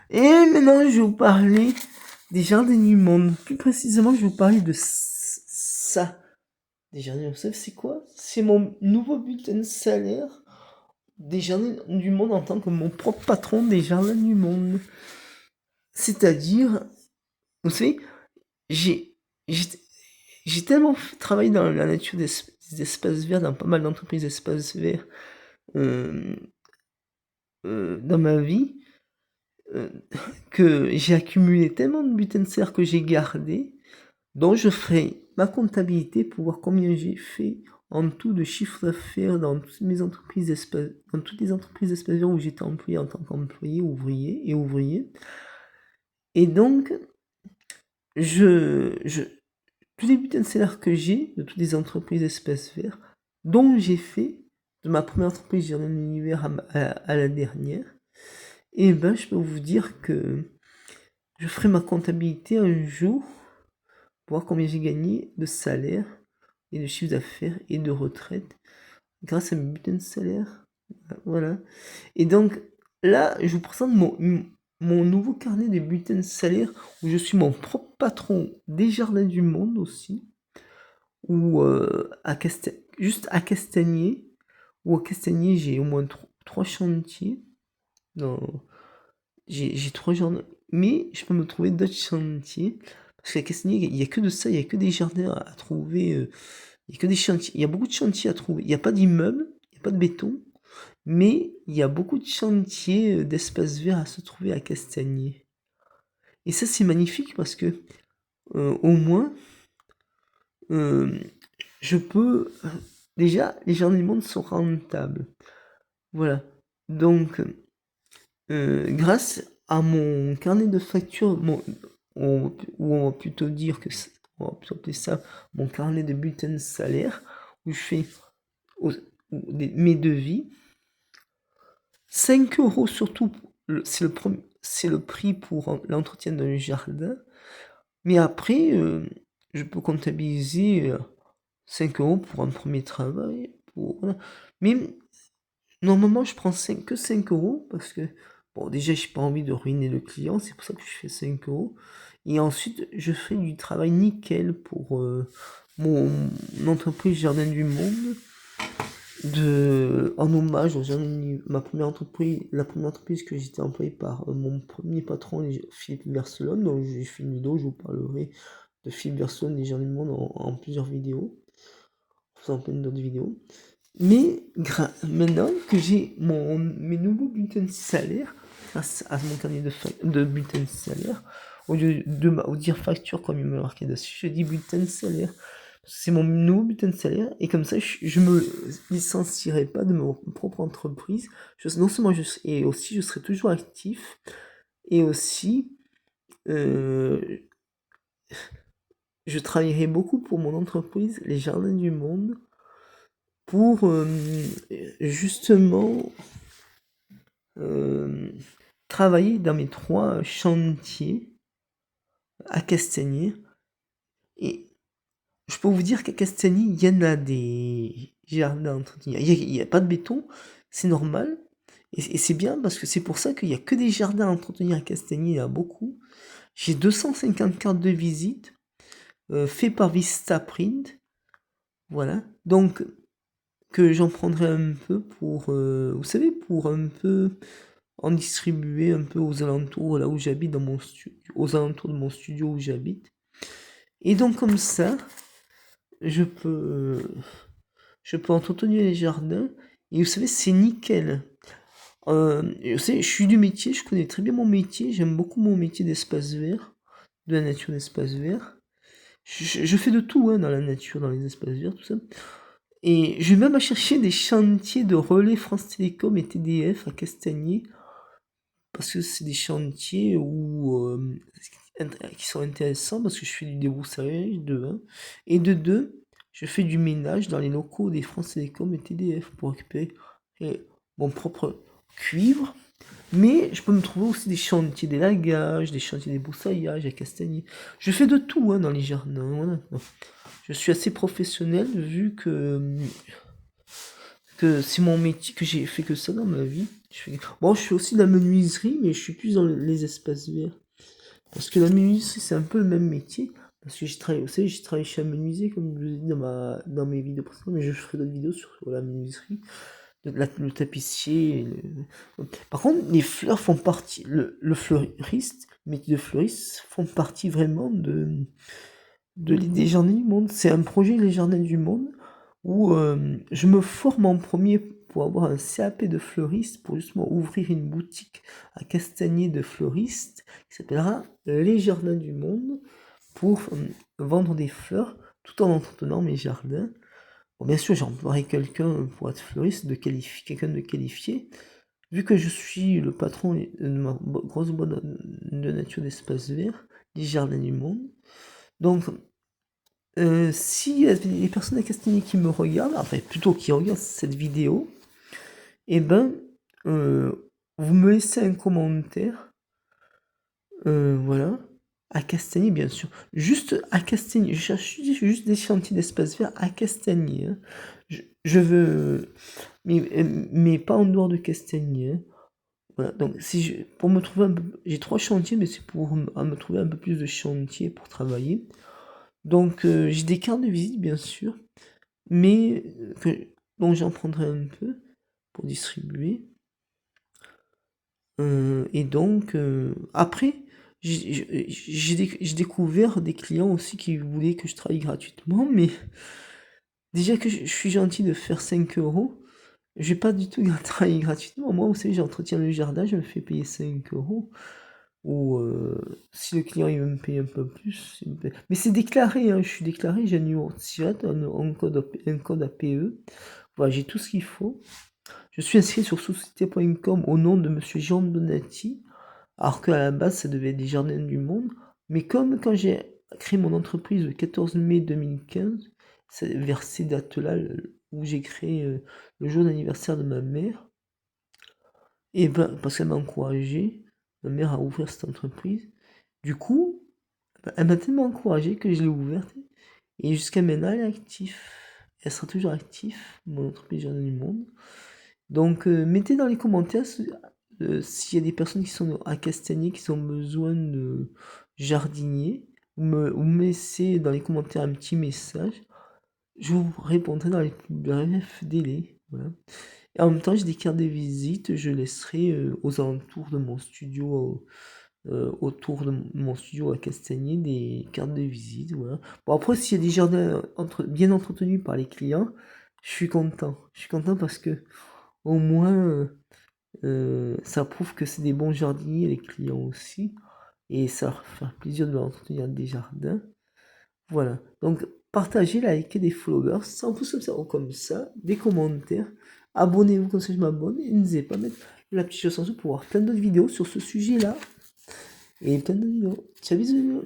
Et maintenant, je vais vous parler des jardins du monde. Plus précisément, je vais vous parler de ça. Des jardins, vous savez, c'est quoi? C'est mon nouveau bulletin de salaire des jardins du monde en tant que mon propre patron des jardins du monde. C'est-à-dire, vous savez, j'ai j'ai j'ai tellement travaillé dans la nature des espaces verts, dans pas mal d'entreprises d'espaces verts euh, dans ma vie, euh, que j'ai accumulé tellement de bulletins de salaire que j'ai gardé, dont je ferai ma comptabilité pour voir combien j'ai fait en tout de chiffre d'affaires dans toutes mes entreprises dans toutes les entreprises d'espaces verts où j'étais employé en tant qu'employé, ouvrier. Et donc, je tous les bulletins de salaire que j'ai de toutes les entreprises d'espaces verts, dont j'ai fait de ma première entreprise Jardin de l'Univers à la dernière, et ben je peux vous dire que je ferai ma comptabilité un jour pour voir combien j'ai gagné de salaire et de chiffre d'affaires et de retraite grâce à mes bulletins de salaire. Voilà. Et donc là, je vous présente mon nouveau carnet des bulletins de salaire où je suis mon propre patron des jardins du monde aussi. Ou juste à Castagnier, ou à Castagnier, j'ai au moins trois chantiers. Non, j'ai trois jardins. Mais je peux me trouver d'autres chantiers. Parce qu'à Castagnier, il n'y a que de ça, il n'y a que des jardins à trouver. Il n'y a que des chantiers. Il y a beaucoup de chantiers à trouver. Il n'y a pas d'immeubles, il n'y a pas de béton. Mais il y a beaucoup de chantiers d'espaces verts à se trouver à Castagnier. Et ça, c'est magnifique parce que, au moins, euh, je peux. Déjà, les jardins du monde sont rentables. Voilà. Donc, grâce à mon carnet de factures, ou on va plutôt dire que on va plutôt appeler ça mon carnet de bulletin de salaire, où je fais mes devis. 5 euros surtout, c'est le prix pour l'entretien d'un jardin. Mais après, je peux comptabiliser 5 euros pour un premier travail. Voilà. Mais normalement, je prends que 5 euros parce que, bon, déjà, j'ai pas envie de ruiner le client, c'est pour ça que je fais 5 euros. Et ensuite, je fais du travail nickel pour mon entreprise Jardin du Monde, en hommage au ma première entreprise, la première entreprise que j'étais employé par mon premier patron, Philippe Verselon. Donc, j'ai fait une vidéo, je vous parlerai de Philippe Verselon et Jardin du Monde en plusieurs vidéos, en faisant plein d'autres vidéos. Mais maintenant que j'ai mes nouveaux bulletins de salaire, grâce à mon carnet de bulletins de salaire, au lieu de dire facture comme il me marquait dessus, je dis bulletin de salaire. C'est mon nouveau bulletin de salaire, et comme ça, je me licencierai pas de ma propre entreprise. Non seulement et aussi je serai toujours actif, et aussi euh, je travaillerai beaucoup pour mon entreprise, les Jardins du Monde, pour justement travailler dans mes trois chantiers à Castagnier. Et je peux vous dire qu'à Castagnier, il y en a des jardins à entretenir. Il n'y a pas de béton, c'est normal. Et c'est bien parce que c'est pour ça qu'il n'y a que des jardins à entretenir à Castagnier, il y en a beaucoup. J'ai 250 cartes de visite faites par Vistaprint. Voilà. Donc, que j'en prendrai un peu pour, vous savez, pour un peu en distribuer un peu aux alentours, là où j'habite, dans mon studio, aux alentours de mon studio où j'habite. Et donc comme ça, je peux, je peux entretenir les jardins. Et vous savez, c'est nickel. Vous savez, je suis du métier, je connais très bien mon métier, j'aime beaucoup mon métier d'espace vert, de la nature d'espace vert. Je fais de tout hein, dans la nature, dans les espaces verts, tout ça. Et je vais même à chercher des chantiers de relais France Télécom et TDF à Castagnier, parce que c'est des chantiers qui sont intéressants, parce que je fais du débroussaillage de 1, et de 2, je fais du ménage dans les locaux des France Télécom et TDF pour récupérer mon propre cuivre. Mais je peux me trouver aussi des chantiers d'élagage, des chantiers de débroussaillage à Castagnier. Je fais de tout hein, dans les jardins. Voilà. Je suis assez professionnel vu que c'est mon métier, que j'ai fait que ça dans ma vie. Bon, je fais aussi de la menuiserie, mais je suis plus dans les espaces verts. Parce que la menuiserie, c'est un peu le même métier. Parce que je travaille aussi, je travaille chez un menuisier, comme je vous ai dit dans mes vidéos précédentes, mais je ferai d'autres vidéos sur la menuiserie, le tapissier. Par contre, les fleurs font partie, le fleuriste, le métier de fleuriste font partie vraiment des jardins du monde. C'est un projet Les Jardins du Monde où je me forme en premier pour avoir un CAP de fleuriste pour justement ouvrir une boutique à Castagnier de fleuriste qui s'appellera Les Jardins du Monde pour vendre des fleurs tout en entretenant mes jardins. Bon, bien sûr, j'emploierai quelqu'un pour être fleuriste, quelqu'un de qualifié. Vu que je suis le patron de ma grosse boîte de nature d'espace vert, Les Jardins du Monde. Donc, si les personnes à Castagnier qui me regardent, enfin plutôt qui regardent cette vidéo, eh ben, vous me laissez un commentaire, voilà, à Castagnier bien sûr, juste à Castagnier, je cherche juste des chantiers d'espace vert à Castagnier, hein. Je veux, mais pas en dehors de Castagnier, hein. Voilà, donc pour me trouver j'ai 3 chantiers, mais c'est pour me trouver un peu plus de chantiers pour travailler. Donc j'ai des cartes de visite bien sûr, mais donc j'en prendrai un peu pour distribuer. Et donc après, j'ai découvert des clients aussi qui voulaient que je travaille gratuitement, mais déjà que je suis gentil de faire 5 euros, je vais pas du tout travailler gratuitement. Moi, vous savez, j'entretiens le jardin, je me fais payer 5 euros. Ou si le client il veut me payer un peu plus, mais c'est déclaré, hein, je suis déclaré, j'ai un numéro de SIRET, un code APE. Voilà, j'ai tout ce qu'il faut. Je suis inscrit sur société.com au nom de Monsieur Jean Donati, alors qu'à la base ça devait être des Jardins du Monde. Mais comme quand j'ai créé mon entreprise le 14 mai 2015, c'est vers ces dates-là où j'ai créé le jour d'anniversaire de ma mère, et ben parce qu'elle m'a encouragé, ma mère, à ouvrir cette entreprise. Du coup, elle m'a tellement encouragé que je l'ai ouverte. Et jusqu'à maintenant, elle est active. Elle sera toujours active, mon entreprise Jardin du Monde. Donc, mettez dans les commentaires s'il y a des personnes qui sont à Castagnier, qui ont besoin de jardiniers. Ou me laissez dans les commentaires un petit message. Je vous répondrai dans les plus brefs délais. Voilà. Et en même temps, j'ai des cartes de visite. Je laisserai aux alentours de mon studio, autour de mon studio à Castagnier, des cartes de visite. Voilà. Bon, après, s'il y a des jardins bien entretenus par les clients, je suis content. Je suis content parce que au moins, ça prouve que c'est des bons jardiniers, les clients aussi. Et ça leur fait plaisir de leur entretenir des jardins. Voilà. Donc, partagez, likez des followers, sans plus comme ça, des commentaires. Abonnez-vous comme ça je m'abonne. Et n'hésitez pas à mettre la petite chose en dessous pour voir plein d'autres vidéos sur ce sujet-là. Et plein d'autres vidéos. Ciao, bisous.